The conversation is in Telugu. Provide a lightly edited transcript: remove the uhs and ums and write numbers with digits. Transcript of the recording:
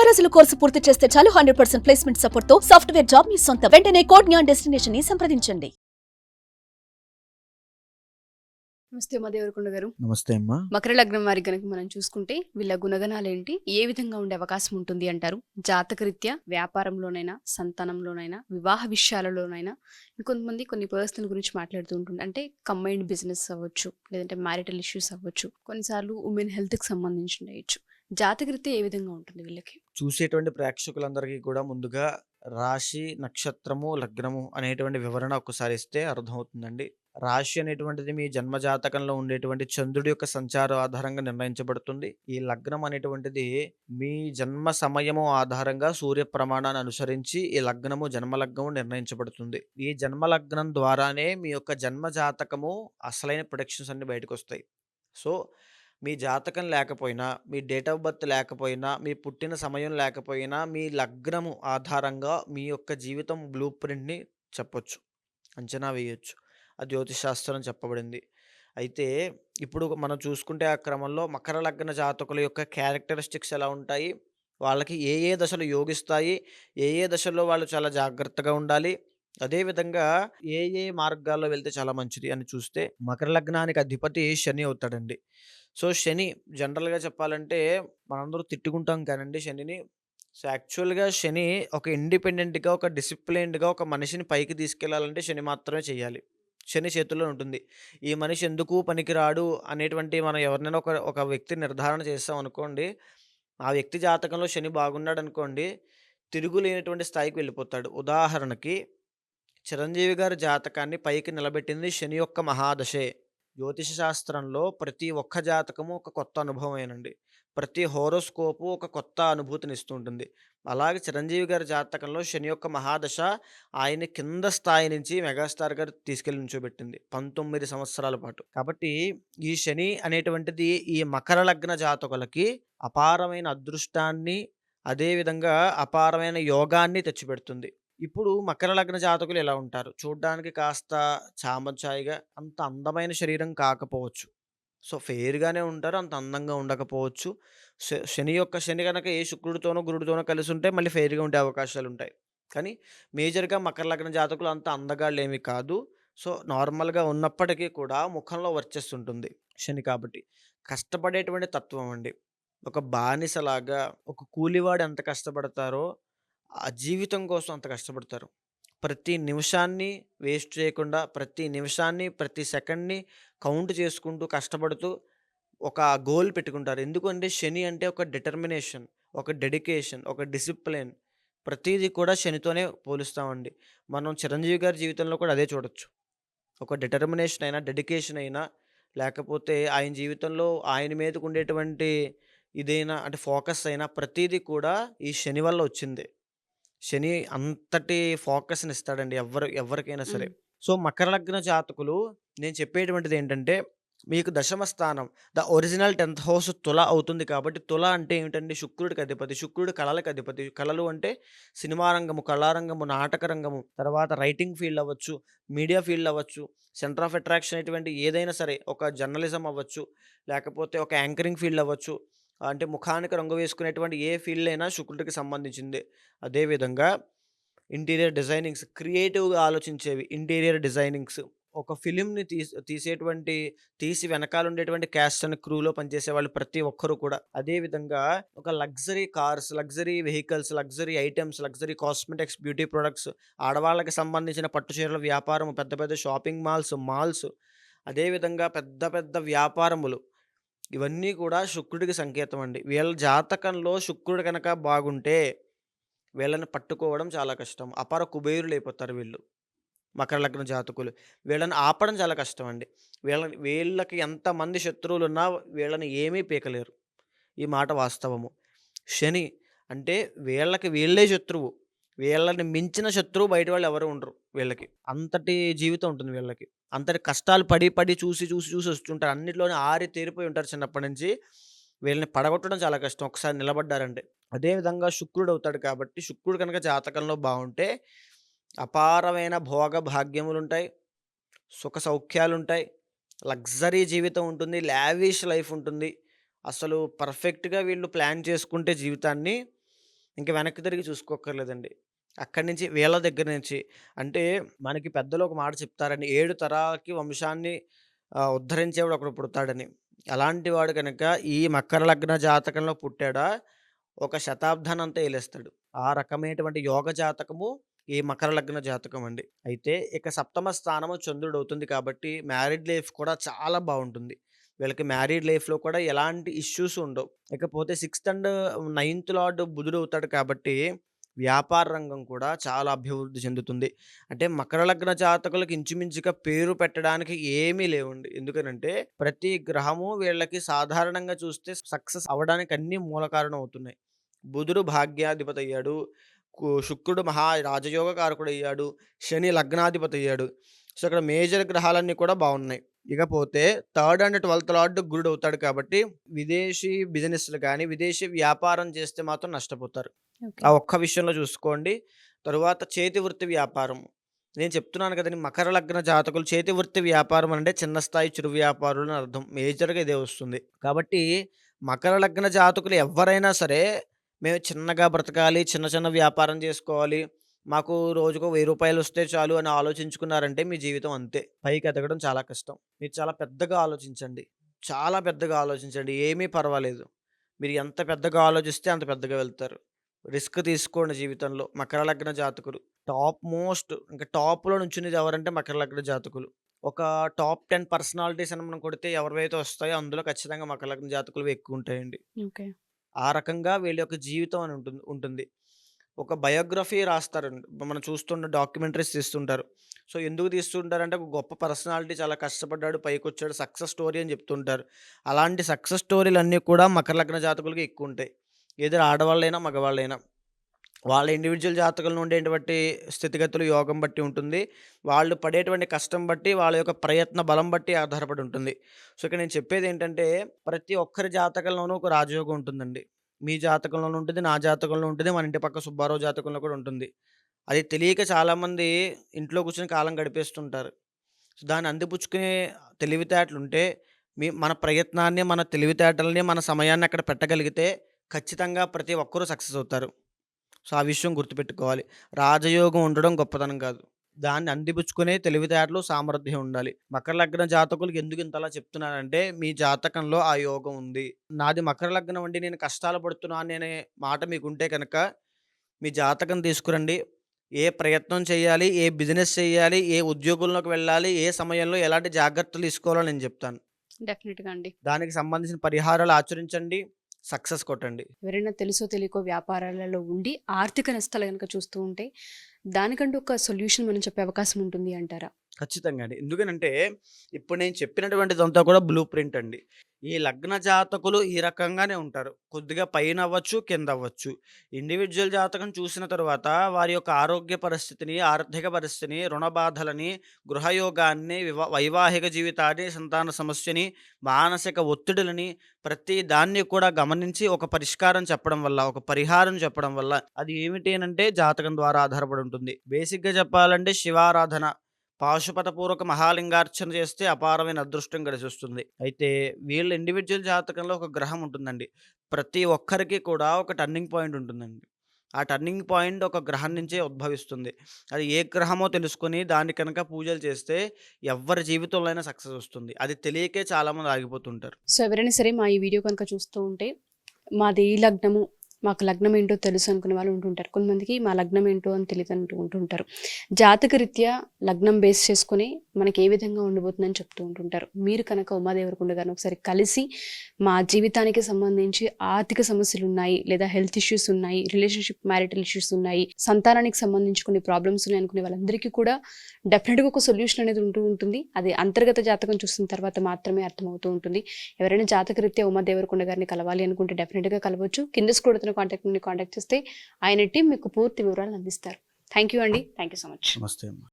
రోజుల కోర్సు పూర్తి చేస్తే చాలు 100% ప్లేస్మెంట్ సపోర్ట్ తో సాఫ్ట్వేర్ జాబ్ మీ సొంతం. వెంటనే కోడ్ జ్ఞాన్ డెస్టినేషన్ ని సంప్రదించండి. నమస్తే ఉమా దేవరకొండ గారు. నమస్తే అమ్మా. మకర లగ్నం వారికి కనుక మనం చూసుకుంటే వీళ్ళ గుణగణాలు ఏంటి, ఏ విధంగా ఉండే అవకాశం ఉంటుంది అంటారు? జాతకరీత్యా వ్యాపారంలోనైనా, సంతానంలోనైనా, వివాహ విషయాలలోనైనా, ఇంకొంతమంది కొన్ని పర్సనల్ గురించి మాట్లాడుతూ ఉంటుంది. అంటే కంబైన్డ్ బిజినెస్ అవ్వచ్చు, లేదంటే మ్యారిటల్ ఇష్యూస్ అవ్వచ్చు, కొన్నిసార్లు ఉమెన్ హెల్త్కి సంబంధించి ఉండవచ్చు. జాతకరీత్యా ఏ విధంగా ఉంటుంది వీళ్ళకి? చూసేటువంటి ప్రేక్షకులందరికీ కూడా ముందుగా రాశి, నక్షత్రము, లగ్నము అనేటువంటి వివరణ ఒక్కసారి ఇస్తే అర్థమవుతుందండి. రాశి అనేటువంటిది మీ జన్మ జాతకంలో ఉండేటువంటి చంద్రుడి యొక్క సంచారం ఆధారంగా నిర్ణయించబడుతుంది. ఈ లగ్నం అనేటువంటిది మీ జన్మ సమయము ఆధారంగా సూర్య ప్రమాణాన్ని అనుసరించి ఈ లగ్నము జన్మ లగ్నము నిర్ణయించబడుతుంది. ఈ జన్మ లగ్నం ద్వారానే మీ యొక్క జన్మ జాతకము అసలైన ప్రొడిక్షన్స్ అన్ని బయటకు వస్తాయి. సో మీ జాతకం లేకపోయినా, మీ డేట్ ఆఫ్ బర్త్ లేకపోయినా, మీ పుట్టిన సమయం లేకపోయినా, మీ లగ్నము ఆధారంగా మీ యొక్క జీవితం బ్లూ ప్రింట్‌ని చెప్పొచ్చు. అంచనా వేయొచ్చు. అది జ్యోతిష్ శాస్త్రం చెప్పబడింది. అయితే ఇప్పుడు మనం చూసుకుంటే ఆ క్రమంలో మకర లగ్న జాతకుల యొక్క క్యారెక్టరిస్టిక్స్ ఎలా ఉంటాయి? వాళ్ళకి ఏ ఏ దశలు యోగిస్తాయి? ఏ ఏ దశల్లో వాళ్ళు చాలా జాగ్రత్తగా ఉండాలి? అదేవిధంగా ఏ ఏ మార్గాల్లో వెళ్తే చాలా మంచిది అని చూస్తే మకర లగ్నానికి అధిపతి శని అవుతాడండి. సో, శని జనరల్‌గా చెప్పాలంటే మనందరూ తిట్టుకుంటాం కానండి శనిని. సో, యాక్చువల్‌గా శని ఒక ఇండిపెండెంట్‌గా, ఒక డిసిప్లిన్డ్‌గా ఒక మనిషిని పైకి తీసుకెళ్లాలంటే శని మాత్రమే చేయాలి. శని చేతుల్లో ఉంటుంది. ఈ మనిషి ఎందుకు పనికిరాడు అనేటువంటి మనం ఎవరినైనా ఒక ఒక వ్యక్తిని నిర్ధారణ చేసామనుకోండి, ఆ వ్యక్తి జాతకంలో శని బాగున్నాడనుకోండి, తిరుగులేనటువంటి స్థాయికి వెళ్ళిపోతాడు. ఉదాహరణకి చిరంజీవి గారి జాతకాన్ని పైకి నిలబెట్టింది శని యొక్క మహాదశే. జ్యోతిష శాస్త్రంలో ప్రతి ఒక్క జాతకము ఒక కొత్త అనుభవమేనండి. ప్రతి హోరోస్కోపు ఒక కొత్త అనుభూతినిస్తూ ఉంటుంది. అలాగే చిరంజీవి గారి జాతకంలో శని యొక్క మహాదశ ఆయన కింద స్థాయి నుంచి మెగాస్టార్ గారు తీసుకెళ్ళి నుంచోబెట్టింది 19 సంవత్సరాల పాటు. కాబట్టి ఈ శని అనేటువంటిది ఈ మకర లగ్న జాతకులకి అపారమైన అదృష్టాన్ని, అదేవిధంగా అపారమైన యోగాన్ని తెచ్చిపెడుతుంది. ఇప్పుడు మకర లగ్న జాతకులు ఎలా ఉంటారు? చూడ్డానికి కాస్త చామచాయిగా అంత అందమైన శరీరం కాకపోవచ్చు. సో, ఫెయిర్‌గానే ఉంటారు. అంత అందంగా ఉండకపోవచ్చు. శని గనక ఏ శుక్రుడితోనో, గురుడితోనో కలిసుంటే మళ్ళీ ఫెయిర్‌గా ఉండే అవకాశాలుంటాయి. కానీ మేజర్‌గా మకర లగ్న జాతకులు అంత అందగాళ్ళేమి కాదు. సో, నార్మల్‌గా ఉన్నప్పటికీ కూడా ముఖంలో వర్చస్సుంటుంది శని కాబట్టి. కష్టపడేటువంటి తత్వం అండి. ఒక బానిసలాగా, ఒక కూలివాడు ఎంత కష్టపడతారో ఆ జీవితం కోసం అంత కష్టపడతారు. ప్రతి నిమిషాన్ని వేస్ట్ చేయకుండా, ప్రతి నిమిషాన్ని, ప్రతి సెకండ్‌ని కౌంట్ చేసుకుంటూ, కష్టపడుతూ ఒక గోల్ పెట్టుకుంటారు. ఎందుకంటే శని అంటే ఒక డిటర్మినేషన్, ఒక డెడికేషన్, ఒక డిసిప్లిన్ ప్రతీది కూడా శనితోనే పోలుస్తామండి. మనం చిరంజీవి గారి జీవితంలో కూడా అదే చూడొచ్చు. ఒక డిటర్మినేషన్ అయినా, డెడికేషన్ అయినా, లేకపోతే ఆయన జీవితంలో ఆయన మీదకుండేటువంటి ఇదైనా అంటే ఫోకస్ అయినా ప్రతీది కూడా ఈ శని వల్ల వచ్చిందే. శని అంతటి ఫోకస్‌నిస్తాడండి ఎవ్వరికైనా సరే. హ్మ్. సో, మకర లగ్న జాతకులు నేను చెప్పేటువంటిదేంటంటే, మీకు దశమ స్థానం ద ఒరిజినల్ 10థ్ హౌస్ తుల అవుతుంది కాబట్టి, తుల అంటే ఏమిటండి? శుక్రుడికి అధిపతి. శుక్రుడు కళలకు అధిపతి. కళలు అంటే సినిమా రంగము, కళారంగము, నాటక రంగము, తర్వాత రైటింగ్ ఫీల్డ్ అవ్వచ్చు, మీడియా ఫీల్డ్ అవ్వచ్చు, సెంటర్ ఆఫ్ అట్రాక్షన్ అనేటువంటి ఏదైనా సరే, ఒక జర్నలిజం అవ్వచ్చు, లేకపోతే ఒక యాంకరింగ్ ఫీల్డ్ అవ్వచ్చు. అంటే ముఖానికి రంగు వేసుకునేటువంటి ఏ ఫీల్డ్ అయినా శుక్రుడికి సంబంధించిందే. అదేవిధంగా ఇంటీరియర్ డిజైనింగ్స్ క్రియేటివ్‌గా ఆలోచించేవి. ఇంటీరియర్ డిజైనింగ్స్ ఒక ఫిల్మ్‌ని తీసి వెనకాల ఉండేటువంటి క్యాస్ట్ అండ్ క్రూలో పనిచేసేవాళ్ళు ప్రతి ఒక్కరు కూడా. అదే విధంగా ఒక luxury cars, luxury vehicles, luxury items, luxury cosmetics, beauty products, ఆడవాళ్ళకి సంబంధించిన పట్టు చీరల వ్యాపారం, పెద్ద పెద్ద షాపింగ్ మాల్స్, అదే విధంగా పెద్ద పెద్ద వ్యాపారములు ఇవన్నీ కూడా శుక్రుడికి సంకేతం అండి. వీళ్ళ జాతకంలో శుక్రుడు గనక బాగుంటే వీళ్ళని పట్టుకోవడం చాలా కష్టం. అపర కుబేరులైపోతారు వీళ్ళు. మకర లగ్న జాతకులు. వీళ్ళని ఆపడం చాలా కష్టమండి. వీళ్ళకి ఎంతమంది శత్రువులున్నా వీళ్ళని ఏమీ పీకలేరు. ఈ మాట వాస్తవము. శని అంటే వీళ్ళకి వీళ్ళే శత్రువు. వీళ్ళని మించిన శత్రువు బయట వాళ్ళు ఎవరు ఉండరు వీళ్ళకి. అంతటి జీవితం ఉంటుంది వీళ్ళకి. అంతటి కష్టాలు పడి చూసి వస్తుంటారు. అన్నిట్లోనే ఆరితేరిపోయి ఉంటారు చిన్నప్పటి నుంచి. వీళ్ళని పడగొట్టడం చాలా కష్టం ఒకసారి నిలబడ్డారంటే. అదే విధంగా శుక్రుడు అవుతాడు కాబట్టి శుక్రుడు కనుక జాతకంలో బావుంటే అపారమైన భోగ భాగ్యములుంటాయి. సుఖ సౌఖ్యాలుంటాయి. లగ్జరీ జీవితం ఉంటుంది. లావిష్ లైఫ్ ఉంటుంది. అసలు పర్ఫెక్ట్‌గా వీళ్ళు ప్లాన్ చేసుకుంటే జీవితాన్ని ఇంక వెనక్కి తిరిగి చూసుకోక్కర్లేదండి. అక్కడి నుంచి వీళ్ళ దగ్గర నుంచి అంటే మనకి పెద్దలు ఒక మాట చెప్తారండి. 7 తరాలకి వంశాన్ని ఉద్ధరించేవాడు ఒకడు పుడతాడని. అలాంటి వాడు గనక ఈ మకర లగ్న జాతకంలో పుట్టాడా, ఒక శతాబ్దాన్నంతా ఏలేస్తాడు. ఆ రకమైనటువంటి యోగ జాతకము ఈ మకర లగ్న జాతకం అండి. అయితే ఇక సప్తమ స్థానము చంద్రుడవుతుంది కాబట్టి మ్యారీడ్ లైఫ్ కూడా చాలా బావుంటుంది. వీళ్ళకి మ్యారీడ్ లైఫ్‌లో కూడా ఎలాంటి ఇష్యూస్ ఉండవు. ఇకపోతే సిక్స్త్ అండ్ నైన్త్ లార్డ్ బుధుడవుతాడు కాబట్టి వ్యాపార రంగం కూడా చాలా అభివృద్ధి చెందుతుంది. అంటే మకర లగ్న జాతకులకి ఇంచుమించుగా పేరు పెట్టడానికి ఏమీ లేవండి. ఎందుకనంటే ప్రతి గ్రహము వీళ్ళకి సాధారణంగా చూస్తే సక్సెస్ అవ్వడానికి అన్నీ మూల కారణం అవుతున్నాయి. బుధుడు భాగ్యాధిపతి అయ్యాడు. శుక్రుడు రాజయోగ కారకుడయ్యాడు. శని లగ్నాధిపతి అయ్యాడు. సో, ఇక్కడ మేజర్ గ్రహాలన్నీ కూడా బావున్నాయి. ఇకపోతే థర్డ్ అండ్ 12థ్ లార్డ్ గురుడు అవుతాడు కాబట్టి విదేశీ బిజినెస్‌లు గాని, విదేశీ వ్యాపారం చేస్తే మాత్రం నష్టపోతారు. ఓకే. ఆ ఒక్క విషయంలో చూసుకోండి. తరువాత చేతి వృత్తి వ్యాపారం. నేను చెప్తున్నాను కదండీ! మకర లగ్న జాతకులు చేతి వృత్తి వ్యాపారం అంటే చిన్న స్థాయి చిరు వ్యాపారులు అని అర్థం. మేజర్‌గా ఇదే వస్తుంది. కాబట్టి మకర లగ్న జాతకులు ఎవ్వరైనా సరే మేము చిన్నగా బ్రతకాలి, చిన్న చిన్న వ్యాపారం చేసుకోవాలి, మాకు రోజుకో రూ. 1000 వస్తే చాలు అని ఆలోచించుకున్నారంటే మీ జీవితం అంతే. పైకి ఎదగడం చాలా కష్టం. మీరు చాలా పెద్దగా ఆలోచించండి. చాలా పెద్దగా ఆలోచించండి. ఏమీ పర్వాలేదు. మీరు ఎంత పెద్దగా ఆలోచిస్తే అంత పెద్దగా వెళ్తారు. రిస్క్ తీసుకోండి జీవితంలో. మకర లగ్న జాతకులు. టాప్ మోస్ట్ ఇంకా టాప్‌లో నుంచునేది ఎవరంటే మకర లగ్న జాతకులు. ఒక టాప్ 10 పర్సనాలిటీస్ అని మనం కొడితే ఎవరివైతే వస్తాయో అందులో ఖచ్చితంగా మకర లగ్న జాతకులవి ఎక్కువుంటాయండి. ఓకే. ఆ రకంగా వీళ్ళ యొక్క జీవితం అని ఉంటుంది. ఒక బయోగ్రఫీ రాస్తారండి. మనం చూస్తుండే డాక్యుమెంటరీస్ తీస్తుంటారు. సో, ఎందుకు తీస్తుంటారంటే ఒక గొప్ప పర్సనాలిటీ చాలా కష్టపడ్డాడు, పైకొచ్చాడు, సక్సెస్ స్టోరీ అని చెప్తుంటారు. అలాంటి సక్సెస్ స్టోరీలన్నీ కూడా మకర లగ్న జాతకులకి ఎక్కువుంటాయి. ఎయిదర్ ఆడవాళ్ళైనా, మగవాళ్ళైనా. వాళ్ళ ఇండివిడ్యువల్ జాతకంలో ఉండేటువంటి స్థితిగతులు యోగం బట్టి ఉంటుంది. వాళ్ళు పడేటువంటి కష్టం బట్టి, వాళ్ళ యొక్క ప్రయత్న బలం బట్టి ఆధారపడి ఉంటుంది. సో, ఇక్కడ నేను చెప్పేదేంటంటే, ప్రతి ఒక్కరి జాతకంలోనూ ఒక రాజయోగం ఉంటుందండి. మీ జాతకంలోనూ ఉంటుంది, నా జాతకంలో ఉంటుంది, మన ఇంటి పక్క సుబ్బారావు జాతకంలో కూడా ఉంటుంది. అది తెలియక చాలామంది ఇంట్లో కూర్చొని కాలం గడిపేస్తుంటారు. సో, దాన్ని అందిపుచ్చుకునే తెలివితేటలుంటే, మన ప్రయత్నాన్ని, మన తెలివితేటలని, మన సమయాన్ని అక్కడ పెట్టగలిగితే ఖచ్చితంగా ప్రతి ఒక్కరూ సక్సెస్ అవుతారు. సో, ఆ విషయం గుర్తుపెట్టుకోవాలి. రాజయోగం ఉండడం గొప్పతనం కాదు. దాన్ని అందిపుచ్చుకునే తెలివితేటలు, సామర్థ్యం ఉండాలి. మకర లగ్న జాతకులకి ఎందుకు ఇంతలా చెప్తున్నానంటే, మీ జాతకంలో ఆ యోగం ఉంది. నాది మకర లగ్నం అండి, నేను కష్టాలు పడుతున్నాననే మాట మీకుంటే కనుక, మీ జాతకం తీసుకురండి. ఏ ప్రయత్నం చేయాలి, ఏ బిజినెస్ చేయాలి, ఏ ఉద్యోగంలోకి వెళ్ళాలి, ఏ సమయంలో ఎలాంటి జాగ్రత్తలు తీసుకోవాలో నేను చెప్తాను. డెఫినిట్‌గా అండి. దానికి సంబంధించిన పరిహారాలు ఆచరించండి. సక్సెస్ కొట్టండి. ఎవరైనా తెలుసో తెలియకో వ్యాపారాలలో ఉండి ఆర్థిక నష్టాలు గనుక చూస్తూ ఉంటే, దానికంటూ ఒక సొల్యూషన్ మనం చెప్పే అవకాశం ఉంటుంది అంటారా? ఖచ్చితంగా అండి. ఎందుకనంటే, ఇప్పుడు నేను చెప్పినటువంటిదంతా కూడా బ్లూ ప్రింట్ అండి. ఈ లగ్న జాతకులు ఈ రకంగానే ఉంటారు. కొద్దిగా పైనవ్వచ్చు, కిందవ్వచ్చు. ఇండివిడ్యువల్ జాతకం చూసిన తరువాత వారి యొక్క ఆరోగ్య పరిస్థితిని, ఆర్థిక పరిస్థితిని, రుణ బాధలని, గృహయోగాన్ని, వైవాహిక జీవితాన్ని, సంతాన సమస్యని, మానసిక ఒత్తిడులని ప్రతి దాన్ని కూడా గమనించి ఒక పరిష్కారం చెప్పడం వల్ల, ఒక పరిహారం చెప్పడం వల్ల అది ఏమిటి అనంటే జాతకం ద్వారా ఆధారపడి ఉంటుంది. బేసిక్‌గా చెప్పాలంటే శివారాధన, పాశుపతపూర్వక మహాలింగార్చన చేస్తే అపారమైన అదృష్టం కలిసొస్తుంది. అయితే వీళ్ళ ఇండివిడ్యువల్ జాతకంలో ఒక గ్రహం ఉంటుందండి. ప్రతి ఒక్కరికి కూడా ఒక టర్నింగ్ పాయింట్ ఉంటుందండి. ఆ టర్నింగ్ పాయింట్ ఒక గ్రహం నుంచే ఉద్భవిస్తుంది. అది ఏ గ్రహమో తెలుసుకొని దానికి కనుక పూజలు చేస్తే ఎవ్వరి జీవితంలో అయినా సక్సెస్ వస్తుంది. అది తెలియకే చాలామంది ఆగిపోతుంటారు. సో, ఎవరైనా సరే మా ఈ వీడియో కనుక చూస్తూ ఉంటే, మాది ఈ లగ్నము, మాకు లగ్నం ఏంటో తెలుసు అనుకునే వాళ్ళు ఉంటుంటారు. కొంతమందికి మా లగ్నం ఏంటో అని తెలియదు ఉంటుంటారు. జాతకరీత్యా లగ్నం బేస్ చేసుకొని మనకి ఏ విధంగా ఉండబోతుందని చెప్తూ ఉంటుంటారు. మీరు కనుక ఉమాదేవరకొండ గారిని ఒకసారి కలిసి మా జీవితానికి సంబంధించి ఆర్థిక సమస్యలు ఉన్నాయి, లేదా హెల్త్ ఇష్యూస్ ఉన్నాయి, రిలేషన్షిప్ మ్యారిటల్ ఇష్యూస్ ఉన్నాయి, సంతానానికి సంబంధించి కొన్ని ప్రాబ్లమ్స్ ఉన్నాయి అనుకునే వాళ్ళందరికీ కూడా డెఫినెట్గా ఒక సొల్యూషన్ అనేది ఉంటుంది. అది అంతర్గత జాతకం చూసిన తర్వాత మాత్రమే అర్థమవుతూ ఉంటుంది. ఎవరైనా జాతకరీత్యా ఉమాదేవరకొండ గారిని కలవాలి అనుకుంటే డెఫినెట్గా కలవచ్చు. కింద స్క్రోల్ అవుతున్న కాంటాక్ట్ చేస్తే ఆయన టీం మీకు పూర్తి వివరాలు అందిస్తారు. థ్యాంక్ యూ అండి. Thank you so much. నమస్తే అమ్మా.